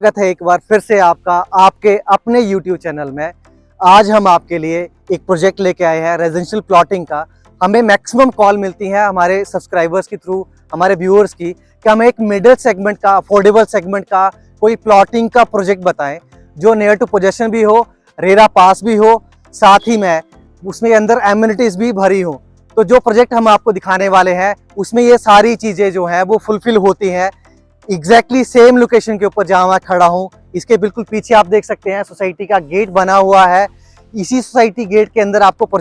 स्वागत है एक बार फिर से आपका आपके अपने YouTube चैनल में। आज हम आपके लिए एक प्रोजेक्ट लेके आए हैं रेजिडेंशियल प्लॉटिंग का। हमें मैक्सिमम कॉल मिलती है हमारे सब्सक्राइबर्स के थ्रू, हमारे व्यूअर्स की, कि हमें एक मिडिल सेगमेंट का, अफोर्डेबल सेगमेंट का कोई प्लॉटिंग का प्रोजेक्ट बताएं जो नियर टू पोजेशन भी हो, रेरा पास भी हो, साथ ही में उसमें अंदर एमिनिटीज भी भरी हो। तो जो प्रोजेक्ट हम आपको दिखाने वाले हैं उसमें ये सारी चीज़ें जो हैं वो फुलफिल होती हैं एग्जैक्टली सेम लोकेशन के ऊपर जहां मैं खड़ा हूं। इसके बिल्कुल पीछे आप देख सकते हैं सोसाइटी का गेट बना हुआ है। इसी सोसाइटी गेट के अंदर आपको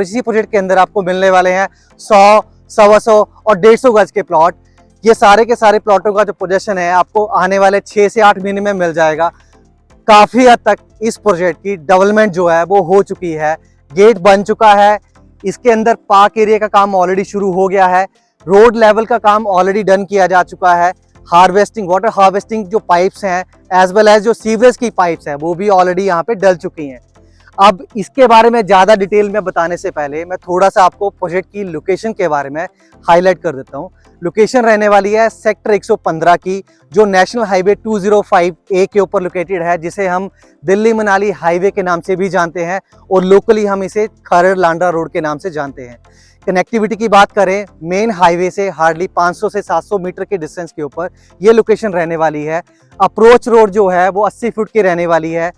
इसी प्रोजेक्ट के अंदर आपको मिलने वाले हैं 100, 125 और 150 गज के प्लॉट। ये सारे के सारे प्लॉटों का जो पोजीशन है आपको आने वाले 6 से 8 महीने में मिल जाएगा। काफ़ी हद तक इस प्रोजेक्ट की डेवलपमेंट जो है वो हो चुकी है, गेट बन चुका है, इसके अंदर पार्क एरिया का काम ऑलरेडी शुरू हो गया है, रोड लेवल का काम ऑलरेडी डन किया जा चुका है, हार्वेस्टिंग, वाटर हार्वेस्टिंग जो पाइप्स हैं एज वेल एज जो सीवरेज की पाइप्स हैं वो भी ऑलरेडी यहाँ पे डल चुकी हैं। अब इसके बारे में ज़्यादा डिटेल में बताने से पहले मैं थोड़ा सा आपको प्रोजेक्ट की लोकेशन के बारे में हाईलाइट कर देता हूँ। लोकेशन रहने वाली है सेक्टर 115 की, जो नेशनल हाईवे 205A के ऊपर लोकेटेड है, जिसे हम दिल्ली मनाली हाईवे के नाम से भी जानते हैं और लोकली हम इसे खरड़ लांडा रोड के नाम से जानते हैं। कनेक्टिविटी की बात करें, मेन हाईवे से हार्डली 500 से 700 मीटर के डिस्टेंस के ऊपर ये लोकेशन रहने वाली है। अप्रोच रोड जो है वो 80 फुट की रहने वाली है।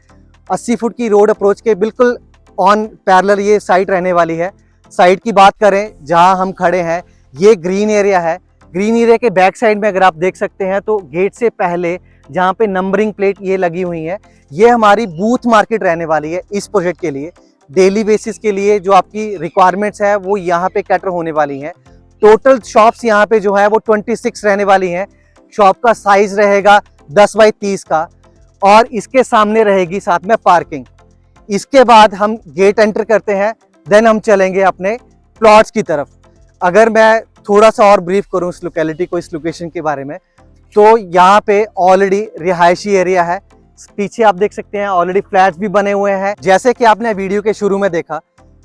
80 फुट की रोड अप्रोच के बिल्कुल ऑन पैरेलल ये साइट रहने वाली है। साइट की बात करें जहां हम खड़े हैं, ये ग्रीन एरिया है। ग्रीन एरिया के बैक साइड में अगर आप देख सकते हैं तो गेट से पहले जहां पे नंबरिंग प्लेट ये लगी हुई है, ये हमारी बूथ मार्केट रहने वाली है इस प्रोजेक्ट के लिए। डेली बेसिस के लिए जो आपकी रिक्वायरमेंट्स है वो यहाँ पे कैटर होने वाली हैं। टोटल शॉप्स यहाँ पे जो है वो 26 रहने वाली हैं। शॉप का साइज रहेगा 10 बाई 30 का और इसके सामने रहेगी साथ में पार्किंग। इसके बाद हम गेट एंटर करते हैं, देन हम चलेंगे अपने प्लॉट्स की तरफ। अगर मैं थोड़ा सा और ब्रीफ करूँ इस लोकेलिटी को, इस लोकेशन के बारे में, तो यहाँ पे ऑलरेडी रिहायशी एरिया है। पीछे आप देख सकते हैं ऑलरेडी फ्लैट्स भी बने हुए हैं। जैसे कि आपने वीडियो के शुरू में देखा,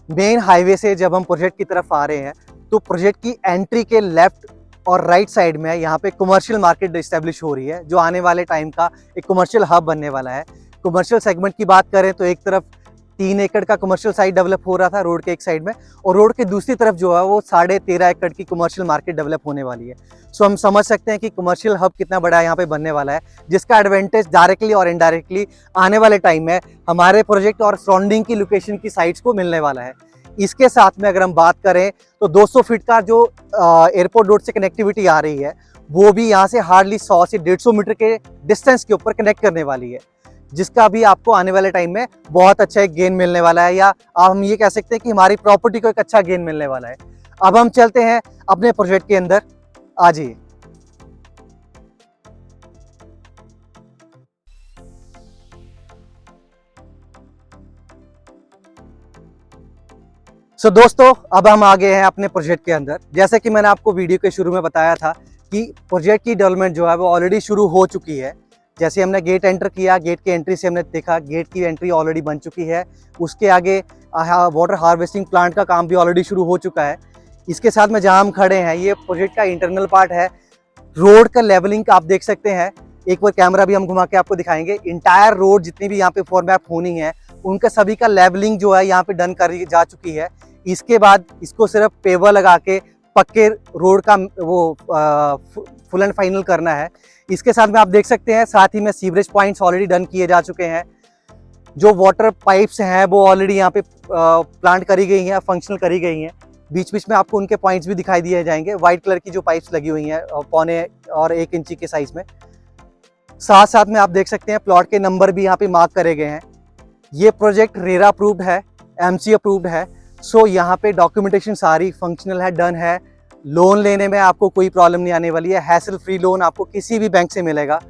मेन हाईवे से जब हम प्रोजेक्ट की तरफ आ रहे हैं तो प्रोजेक्ट की एंट्री के लेफ्ट और राइट साइड में यहाँ पे कमर्शियल मार्केट इस्टेब्लिश हो रही है, जो आने वाले टाइम का एक कमर्शियल हब बनने वाला है। कमर्शियल सेगमेंट की बात करें तो एक तरफ 3 एकड़ का कमर्शियल साइट डेवलप हो रहा था रोड के एक साइड में, और रोड के दूसरी तरफ जो है वो 13.5 एकड़ की कमर्शियल मार्केट डेवलप होने वाली है। सो हम समझ सकते हैं कि कमर्शियल हब कितना बड़ा यहाँ पे बनने वाला है, जिसका एडवांटेज डायरेक्टली और इनडायरेक्टली आने वाले टाइम में हमारे प्रोजेक्ट और सराउंडिंग की लोकेशन की साइट्स को मिलने वाला है। इसके साथ में अगर हम बात करें तो 200 फीट का जो एयरपोर्ट रोड से कनेक्टिविटी आ रही है वो भी यहाँ से हार्डली 100 से 150 मीटर के डिस्टेंस के ऊपर कनेक्ट करने वाली है, जिसका भी आपको आने वाले टाइम में बहुत अच्छा एक गेन मिलने वाला है, या आप हम ये कह सकते हैं कि हमारी प्रॉपर्टी को एक अच्छा गेन मिलने वाला है। अब हम चलते हैं अपने प्रोजेक्ट के अंदर, आ जाइए। दोस्तों, अब हम आ गए हैं अपने प्रोजेक्ट के अंदर। जैसे कि मैंने आपको वीडियो के शुरू में बताया था कि प्रोजेक्ट की डेवलपमेंट जो है वो ऑलरेडी शुरू हो चुकी है। जैसे हमने गेट एंटर किया, गेट की एंट्री से हमने देखा गेट की एंट्री ऑलरेडी बन चुकी है। उसके आगे वाटर हार्वेस्टिंग प्लांट का काम भी ऑलरेडी शुरू हो चुका है। इसके साथ में जहां हम खड़े हैं ये प्रोजेक्ट का इंटरनल पार्ट है। रोड का लेवलिंग का आप देख सकते हैं, एक बार कैमरा भी हम घुमा के आपको दिखाएंगे। इंटायर रोड जितनी भी यहाँ पे फॉर्मैप होनी है उनका सभी का लेवलिंग जो है यहाँ पे डन कर जा चुकी है। इसके बाद इसको सिर्फ पेवर लगा के पक्के रोड का वो फुल एंड फाइनल करना है। इसके साथ में आप देख सकते हैं साथ ही में सीवरेज पॉइंट्स ऑलरेडी डन किए जा चुके हैं। जो वाटर पाइप्स हैं वो ऑलरेडी यहाँ पे प्लांट करी गई हैं, फंक्शनल करी गई हैं। बीच बीच में आपको उनके पॉइंट्स भी दिखाई दिए जाएंगे। वाइट कलर की जो पाइप्स लगी हुई हैं 1.25 और 1 इंची के साइज में। साथ साथ में आप देख सकते हैं प्लॉट के नंबर भी यहाँ पे मार्क करे गए हैं। ये प्रोजेक्ट रेरा अप्रूव्ड है, MC अप्रूव्ड है। सो यहाँ पे डॉक्यूमेंटेशन सारी फंक्शनल है, डन है। लोन लेने में आपको कोई प्रॉब्लम नहीं आने वाली है, हैसल फ्री लोन आपको किसी भी बैंक से मिलेगा।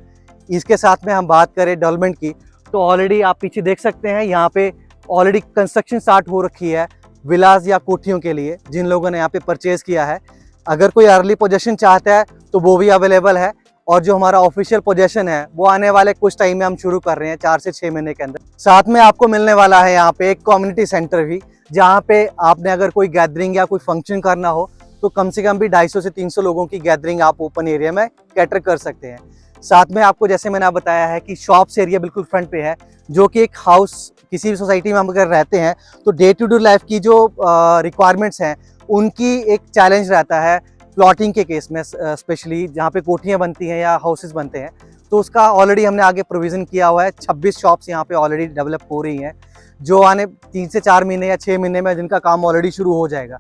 इसके साथ में हम बात करें डेवलपमेंट की तो ऑलरेडी आप पीछे देख सकते हैं यहाँ पे ऑलरेडी कंस्ट्रक्शन स्टार्ट हो रखी है विलास या कोठियों के लिए, जिन लोगों ने यहाँ पे परचेज किया है। अगर कोई अर्ली पोजेशन चाहता है तो वो भी अवेलेबल है, और जो हमारा ऑफिशियल पोजेशन है वो आने वाले कुछ टाइम में हम शुरू कर रहे हैं, 4 से 6 महीने के अंदर। साथ में आपको मिलने वाला है यहाँ पे एक कम्युनिटी सेंटर भी, जहाँ पे आपने अगर कोई गैदरिंग या कोई फंक्शन करना हो तो कम से कम भी 250 से 300 लोगों की गैदरिंग आप ओपन एरिया में कैटर कर सकते हैं। साथ में आपको जैसे मैंने बताया है कि शॉप्स एरिया बिल्कुल फ्रंट पे है, जो कि एक हाउस किसी भी सोसाइटी में हम अगर रहते हैं तो डे टू डे लाइफ की जो रिक्वायरमेंट्स हैं उनकी एक चैलेंज रहता है प्लॉटिंग के केस में, स्पेशली जहाँ पे कोठियाँ बनती हैं या हाउसेस बनते हैं। तो उसका ऑलरेडी हमने आगे प्रोविज़न किया हुआ है। 26 शॉप्स यहाँ पे ऑलरेडी डेवलप हो रही हैं, जो आने 3 से 4 महीने या 6 महीने में जिनका काम ऑलरेडी शुरू हो जाएगा।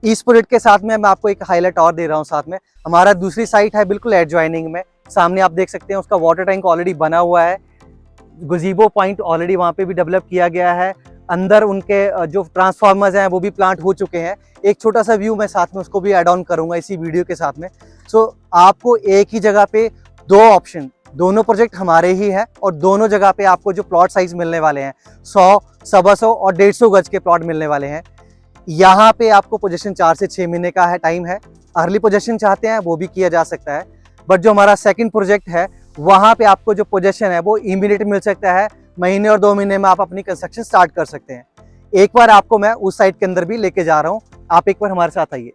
इस प्रोजेक्ट के साथ में मैं आपको एक हाईलाइट और दे रहा हूँ। साथ में हमारा दूसरी साइट है बिल्कुल एडजॉइनिंग में, सामने आप देख सकते हैं उसका वाटर टैंक ऑलरेडी बना हुआ है। गज़ीबो पॉइंट ऑलरेडी वहाँ पे भी डेवलप किया गया है। अंदर उनके जो ट्रांसफार्मर्स हैं वो भी प्लांट हो चुके हैं। एक छोटा सा व्यू मैं साथ में उसको भी ऐड ऑन करूँगा इसी वीडियो के साथ में। सो आपको एक ही जगह पे 2 ऑप्शन, दोनों प्रोजेक्ट हमारे ही हैं और दोनों जगह पे आपको जो प्लॉट साइज मिलने वाले हैं 100, 125 और 150 गज के प्लॉट मिलने वाले हैं। यहाँ पे आपको पोजीशन 4 से 6 महीने का है टाइम है। अर्ली पोजीशन चाहते हैं वो भी किया जा सकता है, बट जो हमारा सेकंड प्रोजेक्ट है वहाँ पे आपको जो पोजीशन है वो इमीडिएट मिल सकता है। महीने और 2 महीने में आप अपनी कंस्ट्रक्शन स्टार्ट कर सकते हैं। एक बार आपको मैं उस साइट के अंदर भी लेके जा रहा हूँ, आप एक बार हमारे साथ आइए।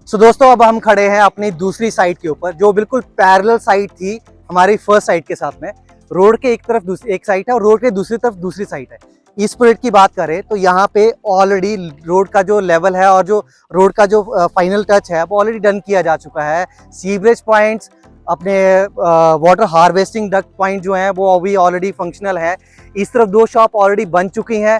सो दोस्तों अब हम खड़े हैं अपनी दूसरी साइट के ऊपर, जो बिल्कुल पैरेलल साइट थी हमारी फर्स्ट साइट के साथ में। रोड के एक तरफ एक साइट है और रोड के दूसरी तरफ दूसरी साइट है। इस प्रोजेक्ट की बात करें तो यहाँ पे ऑलरेडी रोड का जो लेवल है और जो रोड का जो फाइनल टच है वो ऑलरेडी डन किया जा चुका है। सीवरेज पॉइंट्स, अपने वाटर हार्वेस्टिंग डक्ट पॉइंट जो हैं वो अभी ऑलरेडी फंक्शनल है। इस तरफ 2 शॉप ऑलरेडी बन चुकी हैं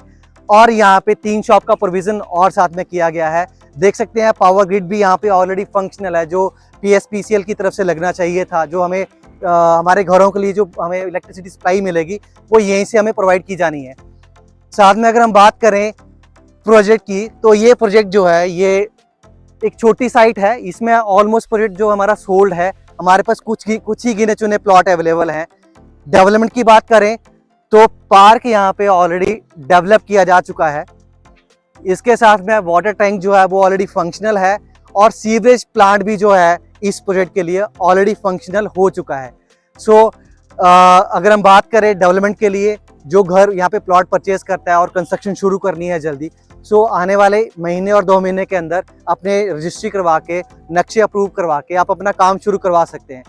और यहाँ पे 3 शॉप का प्रोविज़न और साथ में किया गया है। देख सकते हैं पावर ग्रिड भी यहाँ पे ऑलरेडी फंक्शनल है, जो PSPCL की तरफ से लगना चाहिए था। जो हमें हमारे घरों के लिए जो हमें इलेक्ट्रिसिटी सप्लाई मिलेगी वो यहीं से हमें प्रोवाइड की जानी है। साथ में अगर हम बात करें प्रोजेक्ट की, तो ये प्रोजेक्ट जो है ये एक छोटी साइट है। इसमें ऑलमोस्ट प्रोजेक्ट जो हमारा सोल्ड है, हमारे पास कुछ ही गिने चुने प्लॉट अवेलेबल हैं। डेवलपमेंट की बात करें तो पार्क यहाँ पे ऑलरेडी डेवलप किया जा चुका है। इसके साथ में वाटर टैंक जो है वो ऑलरेडी फंक्शनल है और सीवेज प्लांट भी जो है इस प्रोजेक्ट के लिए ऑलरेडी फंक्शनल हो चुका है। सो अगर हम बात करें डेवलपमेंट के लिए, जो घर यहाँ पे प्लॉट परचेज करता है और कंस्ट्रक्शन शुरू करनी है जल्दी, सो आने वाले महीने और 2 महीने के अंदर अपने रजिस्ट्री करवा के, नक्शे अप्रूव करवा के आप अपना काम शुरू करवा सकते हैं।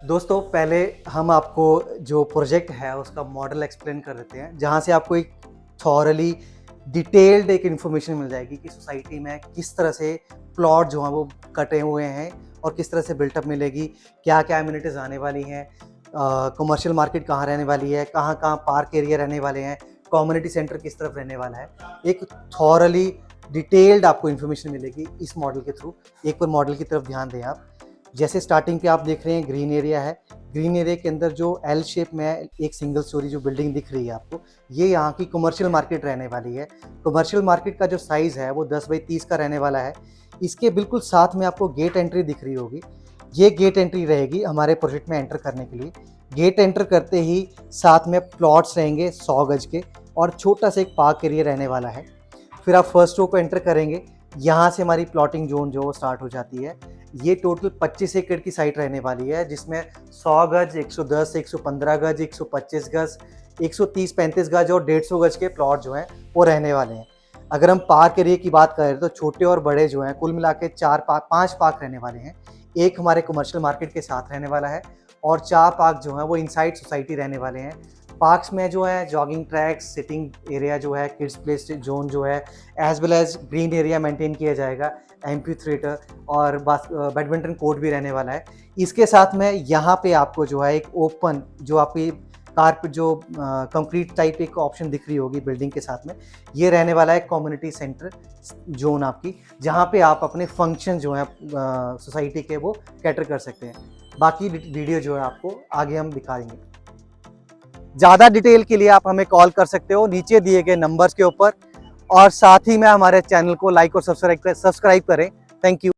दोस्तों पहले हम आपको जो प्रोजेक्ट है उसका मॉडल एक्सप्लेन कर देते हैं, जहाँ से आपको एक थॉरली डिटेल्ड एक इन्फॉर्मेशन मिल जाएगी कि सोसाइटी में किस तरह से प्लॉट जो हैं वो कटे हुए हैं और किस तरह से बिल्टअप मिलेगी, क्या क्या एमिनिटीज़ आने वाली हैं, कमर्शियल मार्केट कहाँ रहने वाली है, कहाँ कहाँ पार्क एरिया रहने वाले हैं, कम्युनिटी सेंटर किस तरफ रहने वाला है। एक थॉरली डिटेल्ड आपको इन्फॉर्मेशन मिलेगी इस मॉडल के थ्रू। एक बार मॉडल की तरफ ध्यान दें आप। जैसे स्टार्टिंग पे आप देख रहे हैं ग्रीन एरिया है। ग्रीन एरिया के अंदर जो एल शेप में एक सिंगल स्टोरी जो बिल्डिंग दिख रही है आपको, ये यहाँ की कमर्शियल मार्केट रहने वाली है। कमर्शियल मार्केट का जो साइज़ है वो 10 बाई 30 का रहने वाला है। इसके बिल्कुल साथ में आपको गेट एंट्री दिख रही होगी। ये गेट एंट्री रहेगी हमारे प्रोजेक्ट में एंटर करने के लिए। गेट एंटर करते ही साथ में प्लॉट्स रहेंगे 100 गज के और छोटा सा एक पार्क एरिया रहने वाला है। फिर आप फर्स्ट रो को एंटर करेंगे, यहाँ से हमारी प्लॉटिंग जोन जो स्टार्ट हो जाती है। ये टोटल 25 एकड़ की साइट रहने वाली है, जिसमें 100 गज, 110, 115 गज, 125 गज, 130-35 गज और 150 गज के प्लॉट जो हैं वो रहने वाले हैं। अगर हम पार्क एरिया की बात करें तो छोटे और बड़े जो हैं कुल मिला के 5 पार्क रहने वाले हैं। एक हमारे कमर्शियल मार्केट के साथ रहने वाला है और 4 पार्क जो हैं वो इनसाइड सोसाइटी रहने वाले हैं। पार्क्स में जो है जॉगिंग ट्रैक्स, सिटिंग एरिया जो है, किड्स प्ले जोन जो है, as well as green area maintain किया जाएगा, एम्फी थिएटर और बैडमिंटन कोर्ट भी रहने वाला है। इसके साथ में यहाँ पे आपको जो है एक ओपन जो आपकी कारपेट जो कंक्रीट टाइप एक ऑप्शन दिख रही होगी बिल्डिंग के साथ में, ये रहने वाला है कम्युनिटी सेंटर जोन आपकी, जहाँ पे आप अपने फंक्शन जो हैं सोसाइटी के वो कैटर कर सकते हैं। बाकी वीडियो जो है आपको आगे हम दिखा देंगे। ज़्यादा डिटेल के लिए आप हमें कॉल कर सकते हो नीचे दिए गए नंबर्स के ऊपर, और साथ ही में हमारे चैनल को लाइक और सब्सक्राइब करें। Thank you.